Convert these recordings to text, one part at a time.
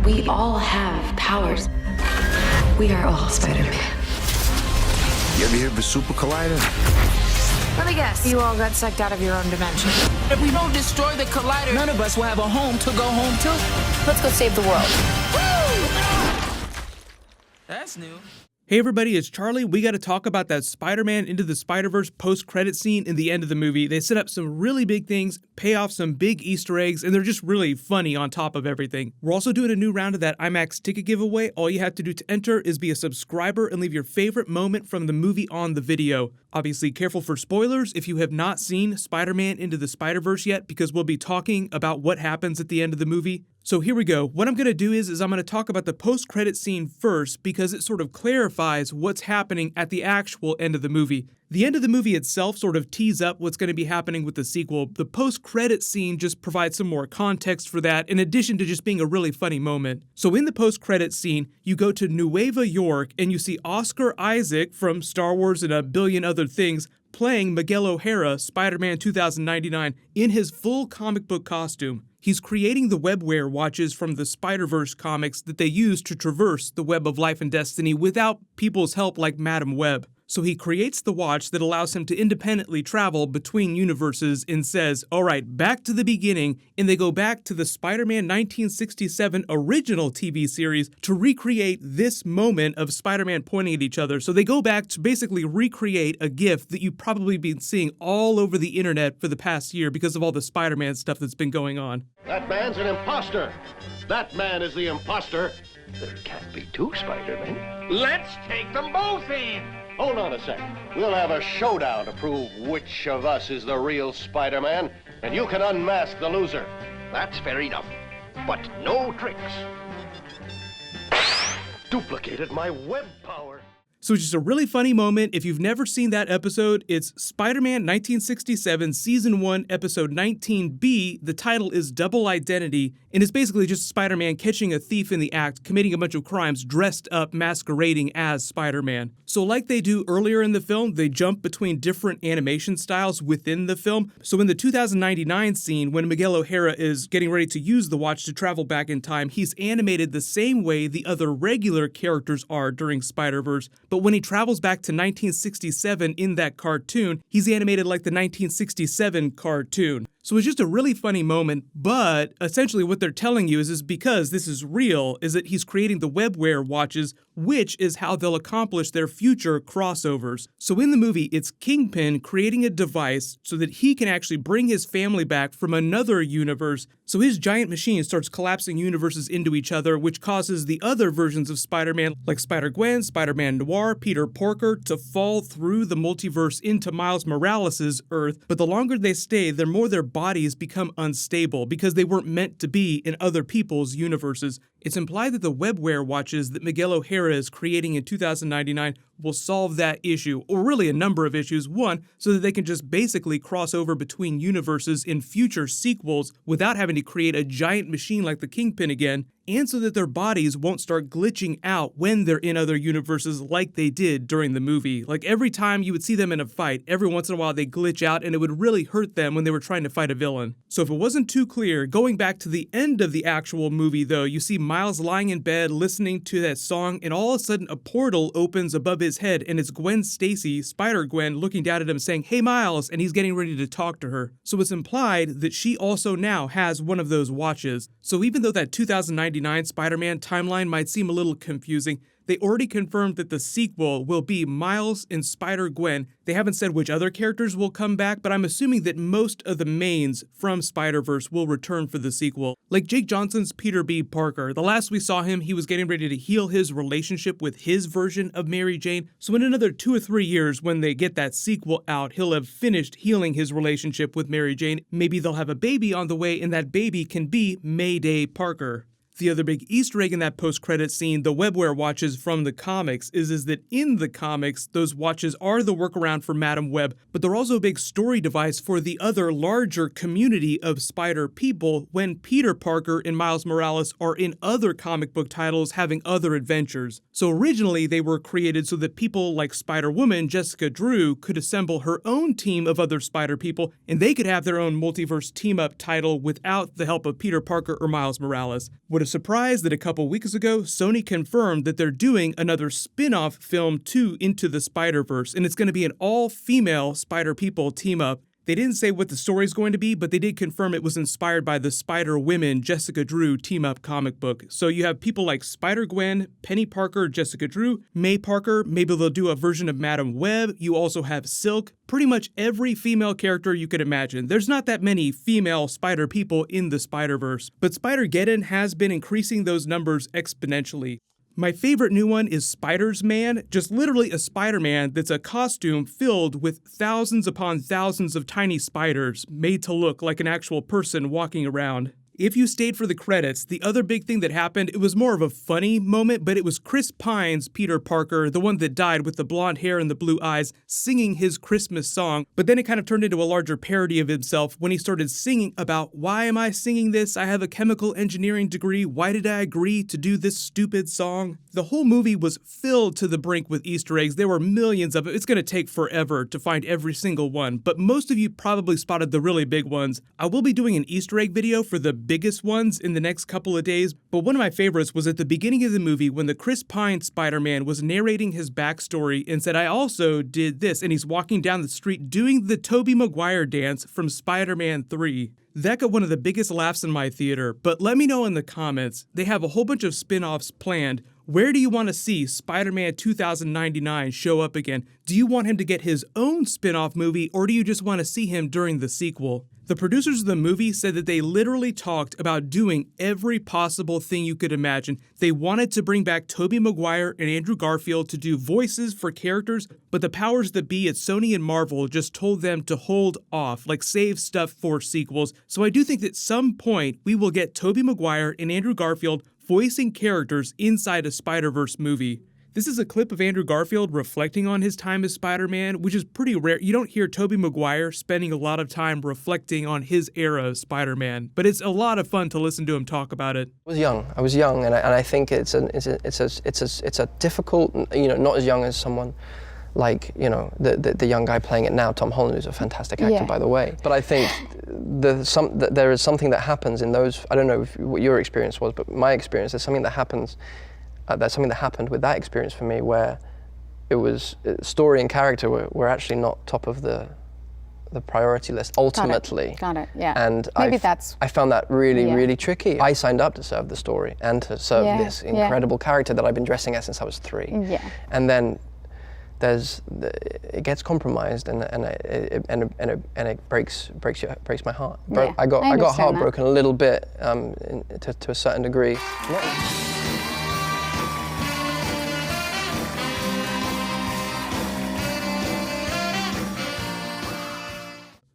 We all have powers. We are all Spider-Man. You ever hear of a super collider? Let me guess, you all got sucked out of your own dimension. If we don't destroy the collider, none of us will have a home to go home to. Let's go save the world. Woo! That's new. Hey everybody, it's Charlie. We got to talk about that Spider-Man Into the Spider-Verse post-credit scene in the end of the movie. They set up some really big things, pay off some big Easter eggs, and they're just really funny on top of everything. We're also doing a new round of that IMAX ticket giveaway. All you have to do to enter is be a subscriber and leave your favorite moment from the movie on the video. Obviously, careful for spoilers if you have not seen Spider-Man Into the Spider-Verse yet, because we'll be talking about what happens at the end of the movie. So here we go. What I'm going to do is I'm going to talk about the post-credit scene first because it sort of clarifies what's happening at the actual end of the movie. The end of the movie itself sort of tees up what's going to be happening with the sequel. The post-credit scene just provides some more context for that, in addition to just being a really funny moment. So in the post-credit scene, you go to Nueva York and you see Oscar Isaac from Star Wars and a billion other things playing Miguel O'Hara, Spider-Man 2099, in his full comic book costume. He's creating the webware watches from the Spider-Verse comics that they use to traverse the web of life and destiny without people's help like Madam Web. So he creates the watch that allows him to independently travel between universes and says, all right, back to the beginning, and they go back to the Spider-Man 1967 original TV series to recreate this moment of Spider-Man pointing at each other. So they go back to basically recreate a GIF that you've probably been seeing all over the internet for the past year because of all the Spider-Man stuff that's been going on. That man's an imposter. That man is the imposter. There can't be two Spider-Men. Let's take them both in. Hold on a second. We'll have a showdown to prove which of us is the real Spider-Man, and you can unmask the loser. That's fair enough, but no tricks. Duplicated my web power. So it's just a really funny moment. If you've never seen that episode, it's Spider-Man 1967, Season 1, Episode 19B. The title is Double Identity, and it's basically just Spider-Man catching a thief in the act, committing a bunch of crimes, dressed up, masquerading as Spider-Man. So like they do earlier in the film, they jump between different animation styles within the film. So in the 2099 scene, when Miguel O'Hara is getting ready to use the watch to travel back in time, he's animated the same way the other regular characters are during Spider-Verse. But when he travels back to 1967 in that cartoon, he's animated like the 1967 cartoon. So it's just a really funny moment, but essentially what they're telling you is because this is real, is that he's creating the webware watches, which is how they'll accomplish their future crossovers. So in the movie, it's Kingpin creating a device so that he can actually bring his family back from another universe. So his giant machine starts collapsing universes into each other, which causes the other versions of Spider-Man, like Spider-Gwen, Spider-Man Noir, Peter Parker, to fall through the multiverse into Miles Morales' Earth. But the longer they stay, the more their bodies become unstable because they weren't meant to be in other people's universes. It's implied that the webware watches that Miguel O'Hara is creating in 2099 will solve that issue, or really a number of issues. One, so that they can just basically cross over between universes in future sequels without having to create a giant machine like the Kingpin again, and so that their bodies won't start glitching out when they're in other universes like they did during the movie. Like every time you would see them in a fight, every once in a while they glitch out and it would really hurt them when they were trying to fight a villain. So if it wasn't too clear, going back to the end of the actual movie though, you see Miles lying in bed listening to that song, and all of a sudden a portal opens above his head and it's Gwen Stacy, Spider-Gwen, looking down at him saying, "Hey Miles," and he's getting ready to talk to her. So it's implied that she also now has one of those watches. So even though that 2099 Spider-Man timeline might seem a little confusing, they already confirmed that the sequel will be Miles and Spider-Gwen. They haven't said which other characters will come back, but I'm assuming that most of the mains from Spider-Verse will return for the sequel. Like Jake Johnson's Peter B. Parker. The last we saw him, he was getting ready to heal his relationship with his version of Mary Jane. So in another 2 or 3 years, when they get that sequel out, he'll have finished healing his relationship with Mary Jane. Maybe they'll have a baby on the way, and that baby can be Mayday Parker. The other big Easter egg in that post-credit scene, the webware watches from the comics, is that in the comics, those watches are the workaround for Madam Web, but they're also a big story device for the other larger community of Spider people when Peter Parker and Miles Morales are in other comic book titles having other adventures. So originally, they were created so that people like Spider-Woman, Jessica Drew, could assemble her own team of other Spider people, and they could have their own multiverse team-up title without the help of Peter Parker or Miles Morales. What surprise that a couple weeks ago, Sony confirmed that they're doing another spin-off film to Into the Spider-Verse, and it's going to be an all-female Spider-People team-up. They didn't say what the story's going to be, but they did confirm it was inspired by the Spider-Women Jessica Drew team-up comic book. So you have people like Spider-Gwen, Penny Parker, Jessica Drew, May Parker, maybe they'll do a version of Madam Web. You also have Silk, pretty much every female character you could imagine. There's not that many female Spider-People in the Spider-Verse, but Spider-Geddon has been increasing those numbers exponentially. My favorite new one is Spider-Man, just literally a Spider-Man that's a costume filled with thousands upon thousands of tiny spiders made to look like an actual person walking around. If you stayed for the credits, the other big thing that happened, it was more of a funny moment, but it was Chris Pine's Peter Parker, the one that died with the blonde hair and the blue eyes, singing his Christmas song. But then it kind of turned into a larger parody of himself when he started singing about, why am I singing this? I have a chemical engineering degree. Why did I agree to do this stupid song? The whole movie was filled to the brink with Easter eggs. There were millions of them. It's going to take forever to find every single one, but most of you probably spotted the really big ones. I will be doing an Easter egg video for the biggest ones in the next couple of days, but one of my favorites was at the beginning of the movie when the Chris Pine Spider-Man was narrating his backstory and said, I also did this, and he's walking down the street doing the Tobey Maguire dance from Spider-Man 3. That got one of the biggest laughs in my theater, but let me know in the comments. They have a whole bunch of spin-offs planned. Where do you want to see Spider-Man 2099 show up again? Do you want him to get his own spin-off movie, or do you just want to see him during the sequel? The producers of the movie said that they literally talked about doing every possible thing you could imagine. They wanted to bring back Tobey Maguire and Andrew Garfield to do voices for characters, but the powers that be at Sony and Marvel just told them to hold off, like save stuff for sequels. So I do think that at some point we will get Tobey Maguire and Andrew Garfield voicing characters inside a Spider-Verse movie. This is a clip of Andrew Garfield reflecting on his time as Spider-Man, which is pretty rare. You don't hear Tobey Maguire spending a lot of time reflecting on his era of Spider-Man, but it's a lot of fun to listen to him talk about it. I was young, and I think it's a difficult, not as young as someone like, the young guy playing it now, Tom Holland, who's a fantastic actor, by the way. But I think there is something that happens in those, I don't know what your experience was, but my experience, there's something that happens, that's something that happened with that experience for me where it was, story and character were actually not top of the priority list, ultimately. Got it, yeah. And Maybe I found that really tricky. I signed up to serve the story and to serve this incredible character that I've been dressing as since I was 3. Yeah. And then it gets compromised and it breaks my heart. I got heartbroken a little bit to a certain degree.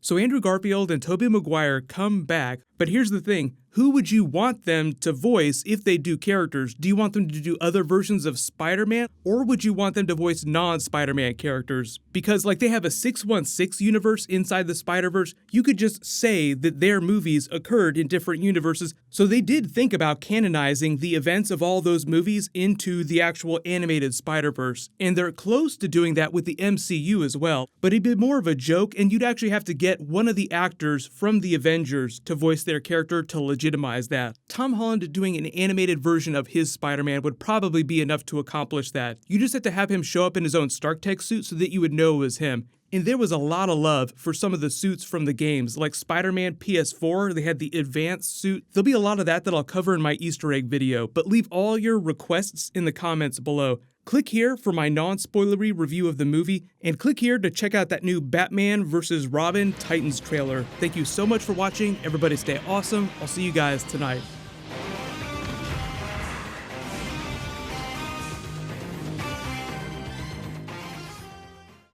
So Andrew Garfield and Tobey Maguire come back, but here's the thing. Who would you want them to voice if they do characters? Do you want them to do other versions of Spider-Man, or would you want them to voice non-Spider-Man characters? Because like they have a 616 universe inside the Spider-Verse, you could just say that their movies occurred in different universes. So they did think about canonizing the events of all those movies into the actual animated Spider-Verse, and they're close to doing that with the MCU as well. But it'd be more of a joke, and you'd actually have to get one of the actors from the Avengers to voice their character to legitimize that. Tom Holland doing an animated version of his Spider-Man would probably be enough to accomplish that. You just have to have him show up in his own Stark Tech suit so that you would know it was him. And there was a lot of love for some of the suits from the games, like Spider-Man PS4, they had the advanced suit. There'll be a lot of that I'll cover in my Easter egg video, but leave all your requests in the comments below. Click here for my non-spoilery review of the movie, and click here to check out that new Batman vs. Robin Titans trailer. Thank you so much for watching. Everybody stay awesome. I'll see you guys tonight.